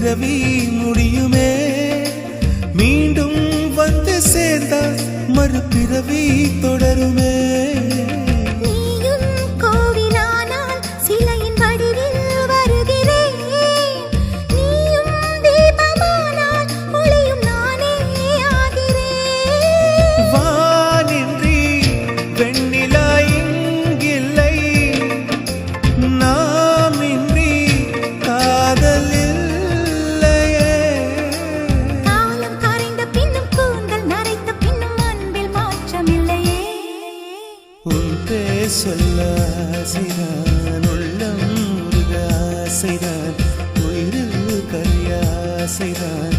பிறவி முடியுமே மீண்டும் வந்து சேர்ந்தால் மறுபிறவி தொடருமே சொல்ல ஆசைதான் உள்ளம் முருக ஆசைதான் உயிரில் கரிய ஆசைதான்